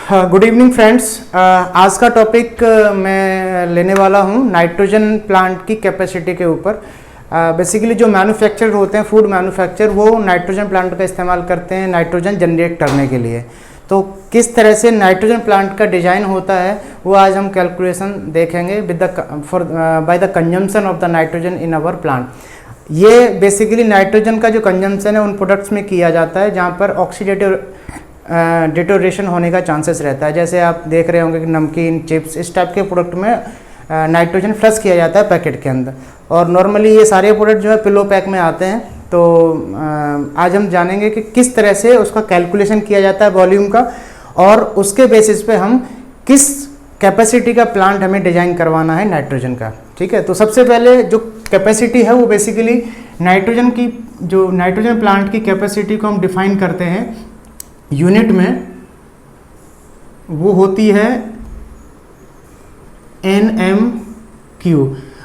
Good evening friends. आज का topic मैं लेने वाला हूँ नाइट्रोजन प्लांट की कैपेसिटी के ऊपर। बेसिकली जो मैन्युफैक्चरर होते हैं, फूड मैन्युफैक्चरर, वो नाइट्रोजन प्लांट का इस्तेमाल करते हैं नाइट्रोजन जनरेट करने के लिए। तो किस तरह से नाइट्रोजन प्लांट का डिज़ाइन होता है वो आज हम कैलकुलेशन देखेंगे with the by the consumption of the nitrogen in our plant. ये बेसिकली नाइट्रोजन का जो कंजम्पशन है उन प्रोडक्ट्स में किया जाता है जहाँ पर ऑक्सीडेटिव डिटोरेशन होने का चांसेस रहता है। जैसे आप देख रहे होंगे कि नमकीन, चिप्स, इस टाइप के प्रोडक्ट में नाइट्रोजन फ्लश किया जाता है पैकेट के अंदर, और नॉर्मली ये सारे प्रोडक्ट जो है पिलो पैक में आते हैं। तो आज हम जानेंगे कि किस तरह से उसका कैलकुलेशन किया जाता है वॉल्यूम का, और उसके बेसिस पे हम किस कैपेसिटी का प्लांट हमें डिज़ाइन करवाना है नाइट्रोजन का। ठीक है, तो सबसे पहले जो कैपेसिटी है वो बेसिकली नाइट्रोजन की, जो नाइट्रोजन प्लांट की कैपेसिटी को हम डिफाइन करते हैं यूनिट में, वो होती है NM3।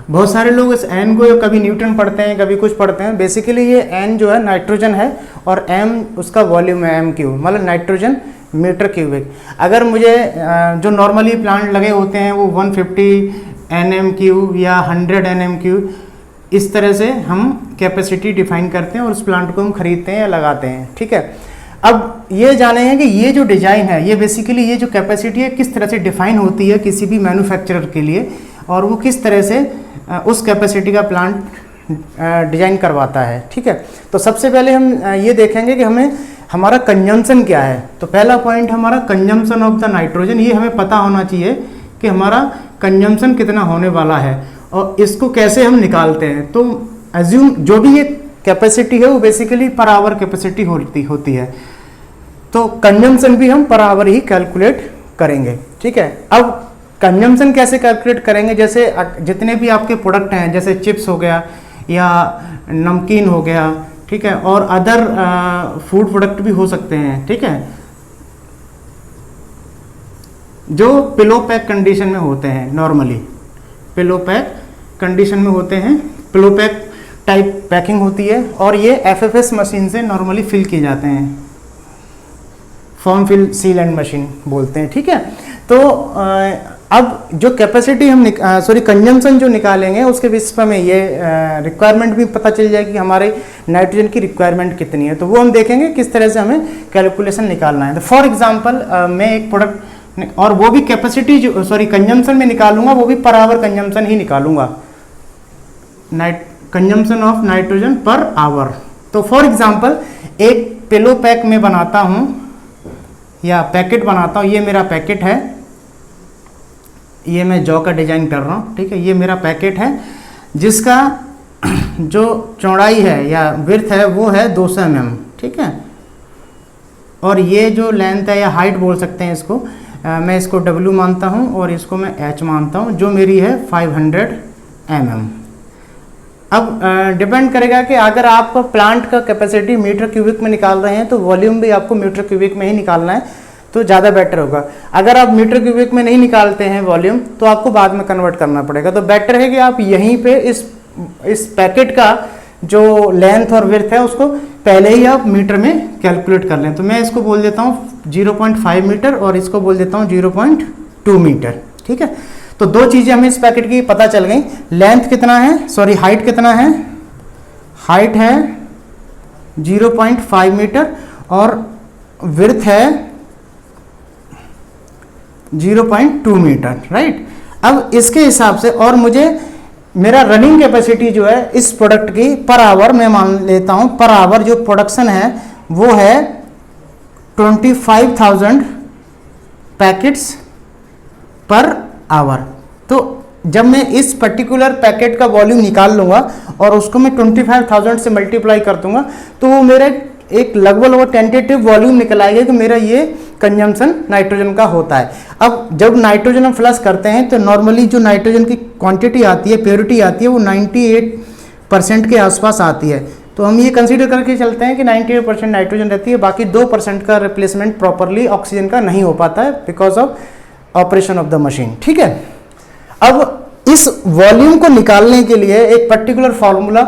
बहुत सारे लोग इस N को कभी न्यूटन पढ़ते हैं, कभी कुछ पढ़ते हैं। बेसिकली ये N जो है नाइट्रोजन है और M उसका वॉल्यूम है, M3 मतलब नाइट्रोजन मीटर क्यूबिक। अगर मुझे जो नॉर्मली प्लांट लगे होते हैं वो 150 Nm3 या 100 Nm3, इस तरह से हम कैपेसिटी डिफाइन करते हैं और उस प्लांट को हम खरीदते हैं या लगाते हैं। ठीक है, अब ये जाने हैं कि ये जो डिज़ाइन है, ये बेसिकली ये जो कैपेसिटी है किस तरह से डिफाइन होती है किसी भी मैन्युफैक्चरर के लिए, और वो किस तरह से उस कैपेसिटी का प्लांट डिज़ाइन करवाता है। ठीक है, तो सबसे पहले हम ये देखेंगे कि हमें हमारा कंजम्पशन क्या है। तो पहला पॉइंट हमारा कंजम्पशन ऑफ द नाइट्रोजन, ये हमें पता होना चाहिए कि हमारा कंजम्पशन कितना होने वाला है और इसको कैसे हम निकालते हैं। तो एज्यूम जो भी ये कैपेसिटी है वो बेसिकली पर आवर कैपेसिटी होती है, तो कंजम्पशन भी हम पर आवर ही कैलकुलेट करेंगे। ठीक है, अब कंजम्पशन कैसे कैलकुलेट करेंगे, जैसे जितने भी आपके प्रोडक्ट हैं, जैसे चिप्स हो गया या नमकीन हो गया, ठीक है, और अदर फूड प्रोडक्ट भी हो सकते हैं। ठीक है, जो पिलो पैक कंडीशन में होते हैं, नॉर्मली पिलो पैक कंडीशन में होते हैं, पिलो पैक टाइप पैकिंग होती है, और ये FFS मशीन से नॉर्मली फिल किए जाते हैं, form fill seal and machine बोलते हैं। ठीक है, तो अब जो कैपेसिटी हम कंजम्पशन जो निकालेंगे उसके बेसिस पर हमें ये रिक्वायरमेंट भी पता चल जाएगी कि हमारे नाइट्रोजन की रिक्वायरमेंट कितनी है। तो वो हम देखेंगे किस तरह से हमें कैलकुलेशन निकालना है। तो फॉर एग्जांपल मैं एक प्रोडक्ट, और वो भी कैपेसिटी जो कंजम्पशन में निकालूंगा, वो भी पर आवर कंजम्पशन ही निकालूंगा, consumption of nitrogen per our. तो फॉर एग्जांपल एक पिलो पैक में बनाता हूँ या पैकेट बनाता हूँ, ये मेरा पैकेट है, ये मैं जौ का डिजाइन कर रहा हूँ। ठीक है, ये मेरा पैकेट है जिसका जो चौड़ाई है या विड्थ है वो है 200 mm। ठीक है, और ये जो लेंथ है या हाइट बोल सकते हैं इसको, मैं इसको W मानता हूँ और इसको मैं H मानता हूँ, जो मेरी है 500 mm। अब डिपेंड करेगा कि अगर आप प्लांट का कैपेसिटी मीटर क्यूबिक में निकाल रहे हैं तो वॉल्यूम भी आपको मीटर क्यूबिक में ही निकालना है, तो ज़्यादा बेटर होगा। अगर आप मीटर क्यूबिक में नहीं निकालते हैं वॉल्यूम, तो आपको बाद में कन्वर्ट करना पड़ेगा। तो बेटर है कि आप यहीं पे इस पैकेट का जो लेंथ और विड्थ है उसको पहले ही आप मीटर में कैलकुलेट कर लें। तो मैं इसको बोल देता हूँ 0.5 मीटर और इसको बोल देता हूँ 0.2 मीटर। ठीक है, तो दो चीज़ें हमें इस पैकेट की पता चल गई। लेंथ कितना है, हाइट कितना है, हाइट है 0.5 मीटर और विड्थ है 0.2 मीटर, राइट। अब इसके हिसाब से, और मुझे मेरा रनिंग कैपेसिटी जो है इस प्रोडक्ट की पर आवर मैं मान लेता हूं, पर आवर जो प्रोडक्शन है वो है 25,000 पैकेट्स पर आवर। तो जब मैं इस पर्टिकुलर पैकेट का वॉल्यूम निकाल लूँगा और उसको मैं 25,000 से मल्टीप्लाई कर दूंगा, तो वो मेरा एक लगभग वो टेंटेटिव वॉल्यूम निकल आएगा कि मेरा ये कंजम्पशन नाइट्रोजन का होता है। अब जब नाइट्रोजन हम फ्लश करते हैं तो नॉर्मली जो नाइट्रोजन की क्वांटिटी आती है, प्योरिटी आती है, वो 98% के आसपास आती है। तो हम ये कंसीडर करके चलते हैं कि 98% नाइट्रोजन रहती है, बाकी 2% का रिप्लेसमेंट प्रॉपरली ऑक्सीजन का नहीं हो पाता है because of operation of the machine. ठीक है, अब इस वॉल्यूम को निकालने के लिए एक पर्टिकुलर फार्मूला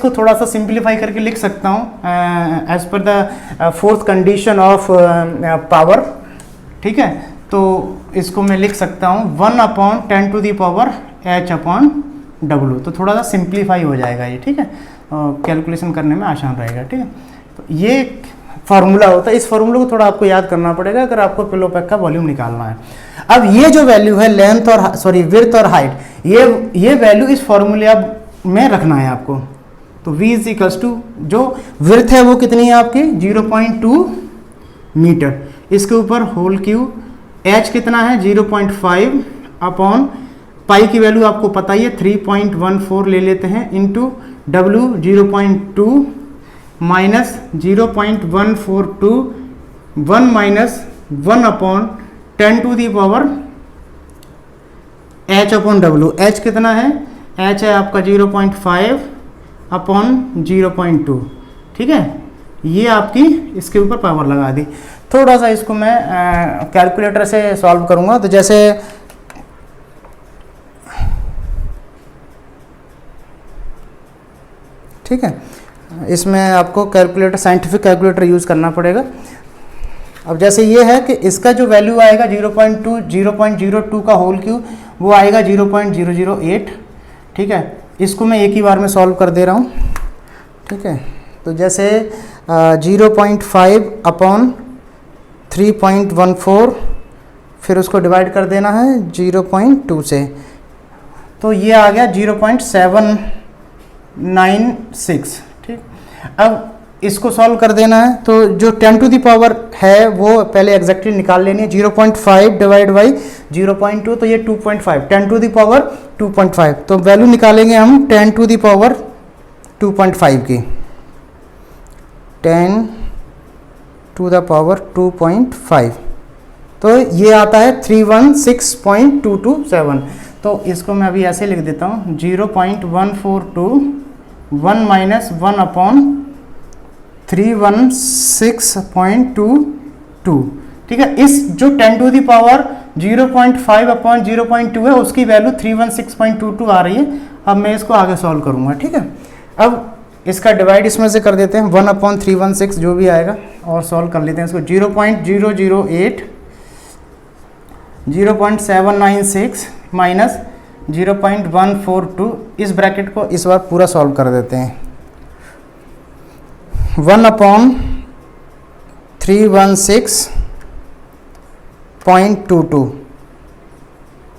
इसको थोड़ा सा सिंप्लीफाई करके लिख सकता हूँ as per the fourth condition of power, ठीक है। तो इसको मैं लिख सकता हूँ 1/10⁻⁻⁻, तो थोड़ा सा सिंप्लीफाई हो जाएगा ये, ठीक है, कैलकुलेशन करने में आसान रहेगा, ठीक है। तो ये फार्मूला होता है, इस फार्मूले को थोड़ा आपको याद करना पड़ेगा अगर आपको पिलो पैक का वॉल्यूम निकालना है। अब ये जो वैल्यू है लेंथ और विड्थ और हाइट, ये वैल्यू इस फार्मूले में रखना है आपको। तो V इज इक्वल्स टू, जो विड्थ है वो कितनी है आपकी 0.2 मीटर, इसके ऊपर होल क्यूब, H कितना है 0.5 अपॉन पाई की वैल्यू आपको पता ही है 3.14 ले लेते हैं, into W 0.2 minus 0.142, 1 minus 1/10⁻⁻⁻H upon W। H कितना है, H है आपका 0.5 अपॉन 0.2, ठीक है। ये आपकी इसके ऊपर पावर लगा दी। थोड़ा सा इसको मैं कैलकुलेटर से सॉल्व करूंगा। तो जैसे ठीक है, इसमें आपको कैलकुलेटर, साइंटिफिक कैलकुलेटर यूज़ करना पड़ेगा। अब जैसे ये है कि इसका जो वैल्यू आएगा 0.02 का होल क्यूब, वो आएगा 0.008, ठीक है। इसको मैं एक ही बार में सॉल्व कर दे रहा हूँ, ठीक है। तो जैसे 0.5 अपॉन 3.14, फिर उसको डिवाइड कर देना है 0.2 से, तो ये आ गया 0.796, ठीक। अब इसको सॉल्व कर देना है, तो जो 10 टू द पावर है वो पहले एग्जैक्टली निकाल लेनी है। 0.5 डिवाइड बाई 0.2, तो ये 2.5, 10 टू द पावर 2.5, तो वैल्यू निकालेंगे हम 10 टू द पावर 2.5 की, 10 टू द पावर 2.5, तो ये आता है 316.227। तो इसको मैं अभी ऐसे लिख देता हूँ 0.142, 1 माइनस 1 अपॉन 316.22, ठीक है। इस जो 10 टू दी पावर 0.5 अपॉन 0.2 है, उसकी वैल्यू 316.22 आ रही है। अब मैं इसको आगे सॉल्व करूंगा, ठीक है। अब इसका डिवाइड इसमें से कर देते हैं, 1 अपॉन 316 जो भी आएगा, और सॉल्व कर लेते हैं इसको। 0.008, 0.796 माइनस 0.142, इस ब्रैकेट को इस बार पूरा सॉल्व कर देते हैं। 1 अपॉन 316.22,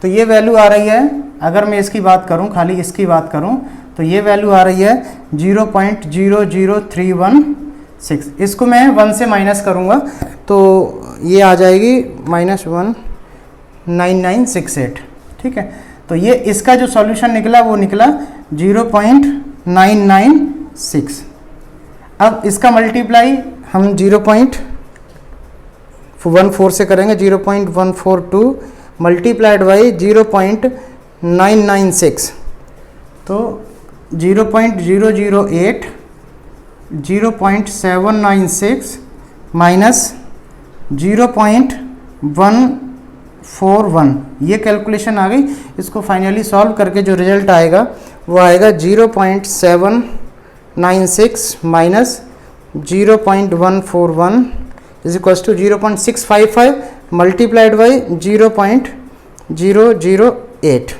तो ये वैल्यू आ रही है, अगर मैं इसकी बात करूं, खाली इसकी बात करूं, तो ये वैल्यू आ रही है 0.00316। इसको मैं 1 से माइनस करूंगा, तो ये आ जाएगी -19968, ठीक है। तो ये इसका जो सॉल्यूशन निकला वो निकला 0.996। अब इसका मल्टीप्लाई हम 0.14 से करेंगे, 0.142 मल्टीप्लाइड बाई 0.996, तो 0.008, 0.796 माइनस 0.141, ये कैलकुलेशन आ गई। इसको फाइनली सॉल्व करके जो रिजल्ट आएगा वो आएगा 0.796 minus 0.141 is equals to 0.655 multiplied by 0.008।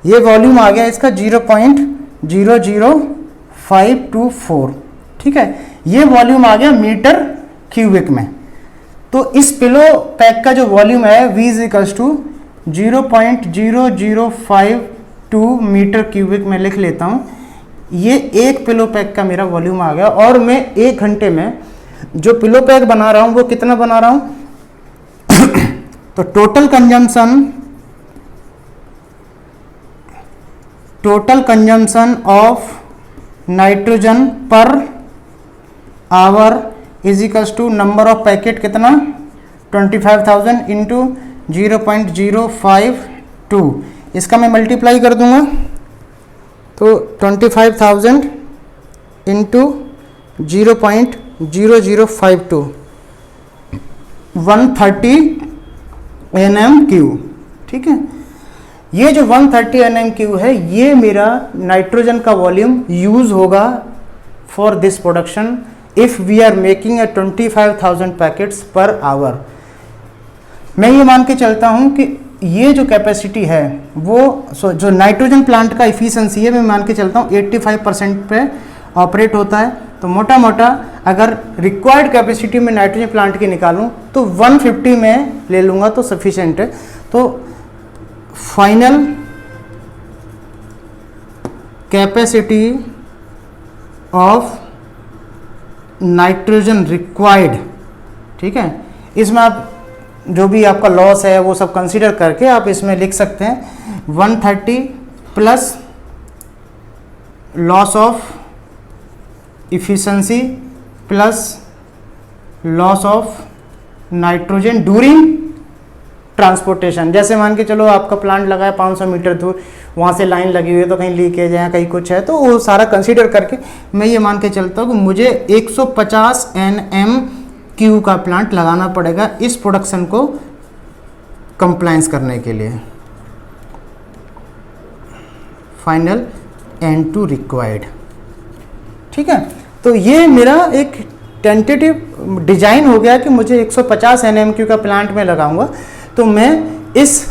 ये वॉल्यूम आ गया इसका 0.00524, ठीक है। ये वॉल्यूम आ गया मीटर क्यूबिक में। तो इस पिलो पैक का जो वॉल्यूम है V is equals to 0.0052 metre cubic में लिख लेता हूँ। ये एक पिलो पैक का मेरा वॉल्यूम आ गया, और मैं 1 घंटे में जो पिलो पैक बना रहा हूँ वो कितना बना रहा हूँ तो total consumption of nitrogen per hour is equals to number of packet कितना 25,000 इंटू 0.052, इसका मैं मल्टीप्लाई कर दूंगा तो 25,000 इंटू 0.0052 130 nm³। ठीक है, ये जो 130 nm³ है ये मेरा नाइट्रोजन का वॉल्यूम यूज होगा for this production if we are making 25,000 packets per hour. मैं ये मान के चलता हूँ कि ये जो कैपेसिटी है वो जो नाइट्रोजन प्लांट का इफिशिएंसी है मैं मान के चलता हूँ 85% पे ऑपरेट होता है। तो मोटा मोटा अगर रिक्वायर्ड कैपेसिटी में नाइट्रोजन प्लांट की निकालूं तो 150 में ले लूँगा तो सफिशिएंट है। तो final capacity of nitrogen required, ठीक है, इसमें आप जो भी आपका लॉस है वो सब कंसीडर करके आप इसमें लिख सकते हैं 130 plus loss of efficiency plus loss of nitrogen during transportation. जैसे मान के चलो आपका प्लांट लगा है 500 मीटर दूर, वहाँ से लाइन लगी हुई है तो कहीं लीकेज है कहीं कुछ है, तो वो सारा कंसीडर करके मैं ये मान के चलता हूँ कि मुझे 150 nm³ का प्लांट लगाना पड़ेगा इस प्रोडक्शन को कंप्लायंस करने के लिए। Final N2 required. ठीक है, तो ये मेरा एक टेंटेटिव डिजाइन हो गया कि मुझे 150 nm³ का प्लांट में लगाऊंगा, तो मैं इस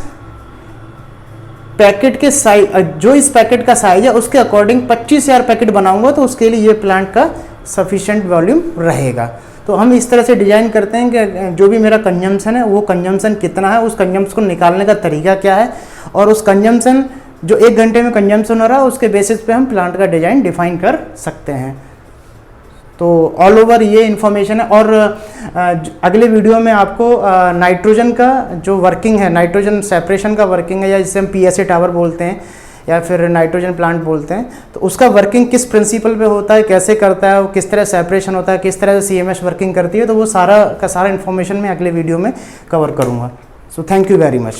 पैकेट के साइज जो इस पैकेट का साइज है उसके अकॉर्डिंग 25,000 पैकेट बनाऊंगा, तो उसके लिए ये प्लांट का सफिशिएंट वॉल्यूम रहेगा। तो हम इस तरह से डिजाइन करते हैं कि जो भी मेरा कंजम्पशन है वो कंजम्पशन कितना है, उस कंजम्पशन को निकालने का तरीका क्या है, और उस कंजम्पशन जो 1 घंटे में कंजम्पशन हो रहा है उसके बेसिस पे हम प्लांट का डिजाइन डिफाइन कर सकते हैं। तो ऑल ओवर ये इन्फॉर्मेशन है। और अगले वीडियो में आपको नाइट्रोजन का जो वर्किंग है, नाइट्रोजन सेपरेशन का वर्किंग है, या जिसे हम PSA टावर बोलते हैं या फिर नाइट्रोजन प्लांट बोलते हैं, तो उसका वर्किंग किस प्रिंसिपल पे होता है, कैसे करता है, वो किस तरह सेपरेशन होता है, किस तरह से CMS वर्किंग करती है, तो वो सारा का सारा इन्फॉर्मेशन मैं अगले वीडियो में कवर करूँगा। So thank you very much.